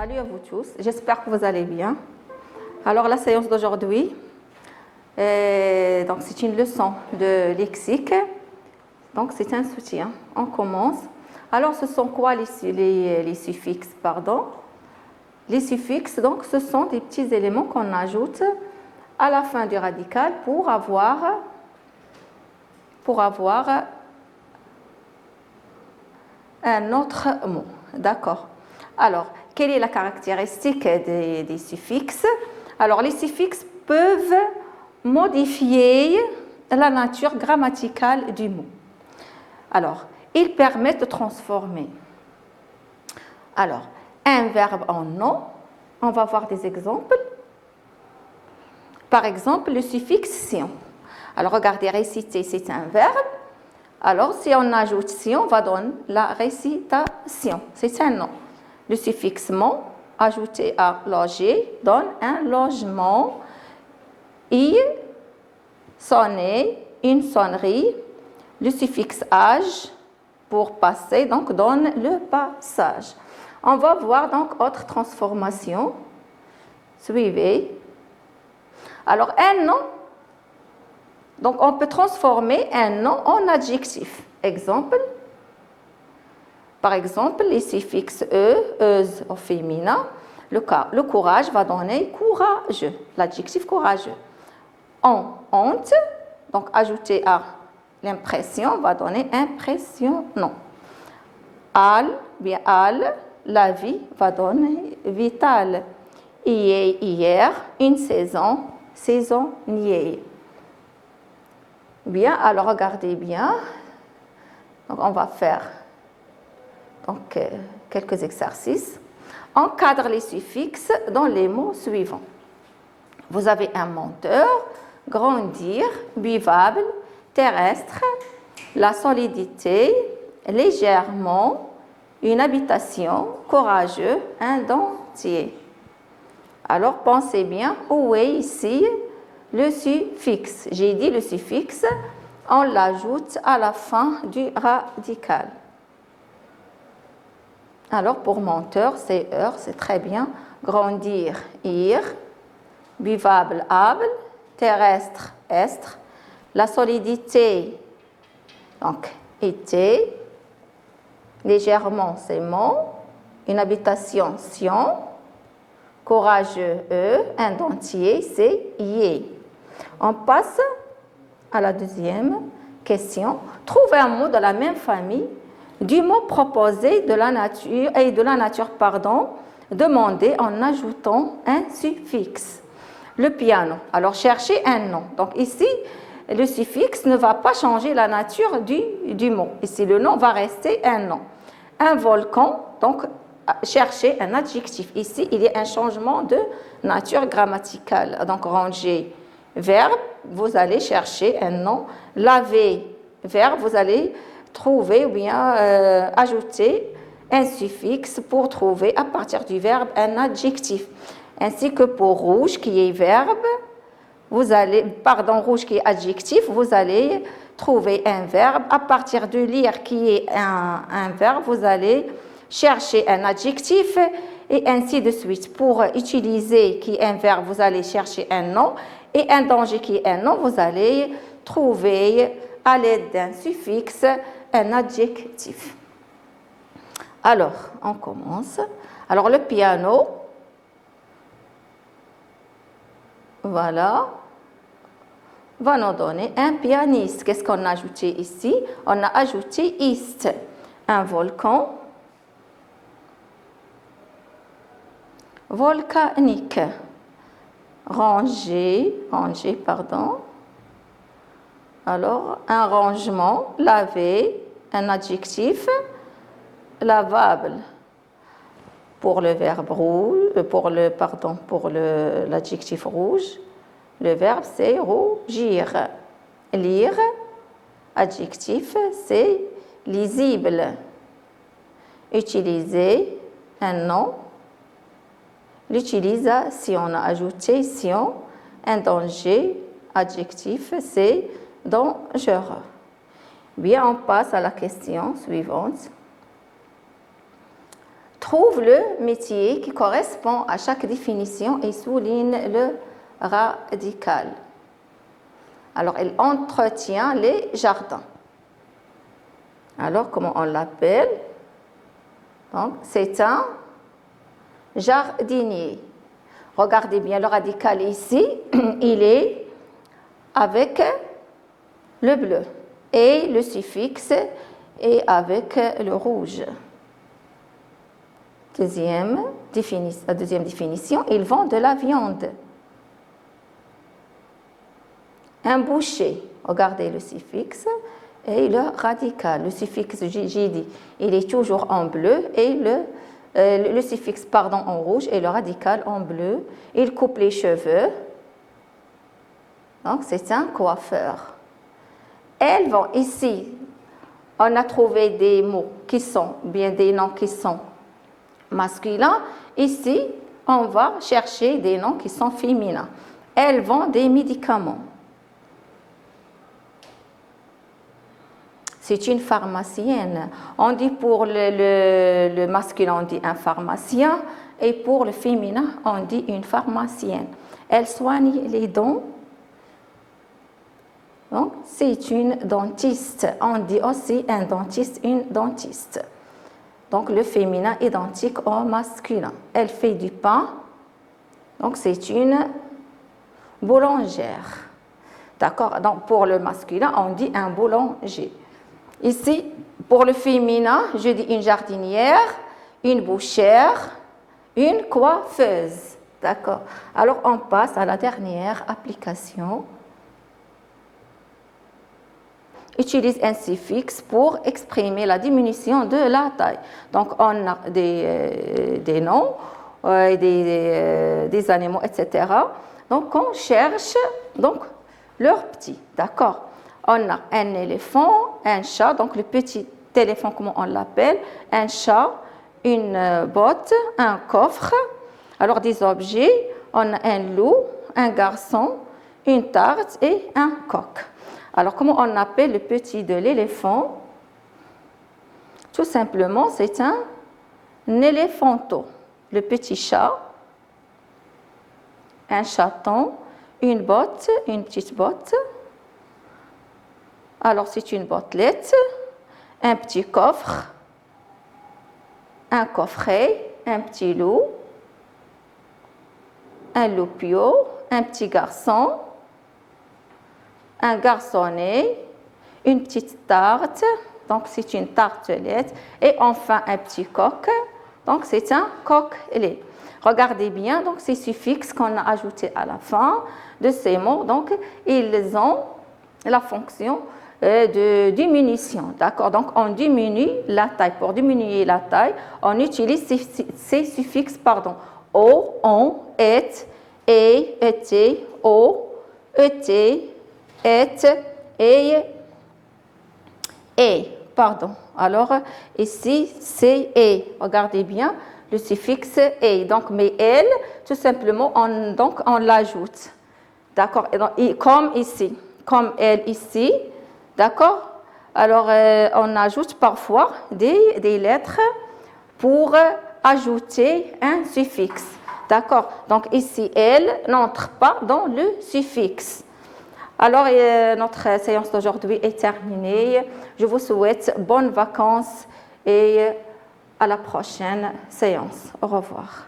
Salut à vous tous, j'espère que vous allez bien. Alors la séance d'aujourd'hui, donc c'est une leçon de lexique, donc c'est un soutien. On commence. Alors ce sont quoi les suffixes, pardon? Les suffixes, donc ce sont des petits éléments qu'on ajoute à la fin du radical pour avoir un autre mot, d'accord? Alors, quelle est la caractéristique des suffixes? Alors, les suffixes peuvent modifier la nature grammaticale du mot. Alors, ils permettent de transformer. Alors, un verbe en nom, on va voir des exemples. Par exemple, le suffixe sion. Alors, regardez, réciter, c'est un verbe. Alors, si on ajoute sion, on va donner la récitation. C'est un nom. Le suffixe mon, ajouté à loger, donne un logement. I, sonner, une sonnerie. Le suffixe âge, pour passer, donc donne le passage. On va voir donc autre transformation. Suivez. Alors, un nom. Donc, on peut transformer un nom en adjectif. Exemple. Par exemple, les suffixes euse au féminin. Le courage va donner courageux, l'adjectif courageux. Honte, donc ajouté à l'impression, va donner impressionnant. La vie va donner vital. Hier, une saison, saisonnier. Bien, alors regardez bien. Donc, on va faire quelques exercices. Encadre les suffixes dans les mots suivants. Vous avez un monteur, grandir, buvable, terrestre, la solidité, légèrement, une habitation, courageux, un dentier. Alors, pensez bien où est ici le suffixe. J'ai dit le suffixe, on l'ajoute à la fin du radical. Alors, pour monteur, c'est heure, c'est très bien. Grandir, ir. Buvable, able. Terrestre, estre. La solidité, donc, été. Légèrement, c'est mon. Une habitation, sion. Courageux, un dentier, c'est yé. On passe à la deuxième question. Trouvez un mot de la même famille du mot proposé de la nature demandé en ajoutant un suffixe. Le piano. Alors, cherchez un nom. Donc, ici, le suffixe ne va pas changer la nature du mot. Ici, le nom va rester un nom. Un volcan, donc, cherchez un adjectif. Ici, il y a un changement de nature grammaticale. Donc, ranger, verbe, vous allez chercher un nom. Laver, verbe, vous allez trouver ou bien ajouter un suffixe pour trouver à partir du verbe un adjectif. Ainsi que pour rouge qui est verbe, rouge qui est adjectif, vous allez trouver un verbe. À partir de lire qui est un verbe, vous allez chercher un adjectif et ainsi de suite. Pour utiliser qui est un verbe, vous allez chercher un nom et un danger qui est un nom, vous allez trouver à l'aide d'un suffixe un adjectif. Alors, on commence. Alors, le piano, voilà, va nous donner un pianiste. Qu'est-ce qu'on a ajouté ici? On a ajouté ist. Un volcan, volcanique. Ranger, pardon. Alors, un rangement, laver, un adjectif, lavable. Pour le verbe rouge, pour l'adjectif rouge, le verbe c'est rougir. Lire, adjectif, c'est lisible. Utiliser, un nom. L'utilisation, on a ajouté sion, un danger, adjectif, c'est dangereux. Bien, on passe à la question suivante. trouve le métier qui correspond à chaque définition et souligne le radical. Alors, il entretient les jardins. Alors, comment on l'appelle? Donc, c'est un jardinier. Regardez bien le radical ici, il est avec le bleu et le suffixe est avec le rouge. Deuxième définition, ils vendent de la viande. Un boucher, regardez le suffixe et le radical. Le suffixe, j'ai dit, il est toujours en bleu et le suffixe, pardon, en rouge et le radical en bleu. Il coupe les cheveux. Donc, c'est un coiffeur. Elles vont ici, on a trouvé des mots qui sont, bien des noms qui sont masculins. Ici, on va chercher des noms qui sont féminins. Elles vendent des médicaments. C'est une pharmacienne. On dit pour le masculin, on dit un pharmacien, et pour le féminin, on dit une pharmacienne. Elle soigne les dents. Donc, c'est une dentiste. On dit aussi un dentiste, une dentiste. Donc, le féminin est identique au masculin. Elle fait du pain. Donc, c'est une boulangère. D'accord? Donc, pour le masculin, on dit un boulanger. Ici, pour le féminin, je dis une jardinière, une bouchère, une coiffeuse. D'accord? Alors, on passe à la dernière application. Utilise un suffixe pour exprimer la diminution de la taille. Donc, on a des noms, des animaux, etc. Donc, on cherche donc, leur petit. D'accord? On a un éléphant, un chat, donc le petit éléphant, comment on l'appelle, un chat, une botte, un coffre. Alors, des objets, on a un loup, un garçon, une tarte et un coq. Alors, comment on appelle le petit de l'éléphant? Tout simplement, c'est un éléphanteau. Le petit chat, un chaton, une botte, une petite botte. Alors, c'est une bottelette, un petit coffre, un coffret, un petit loup, un loupio, un petit garçon, un garçonnet, une petite tarte, donc c'est une tartelette, et enfin un petit coq, donc c'est un coq-lait. Regardez bien, donc ces suffixes qu'on a ajoutés à la fin de ces mots, donc ils ont la fonction de diminution, d'accord? Donc, on diminue la taille. Pour diminuer la taille, on utilise ces suffixes, pardon, o, on, et, été, o, été, et, pardon. Alors, ici, c'est et. Regardez bien, le suffixe et. Donc, mais elle, tout simplement, on l'ajoute. D'accord? Comme ici, comme elle ici. D'accord? Alors, on ajoute parfois des lettres pour ajouter un suffixe. D'accord? Donc, ici, elle n'entre pas dans le suffixe. Alors, notre séance d'aujourd'hui est terminée. Je vous souhaite bonnes vacances et à la prochaine séance. Au revoir.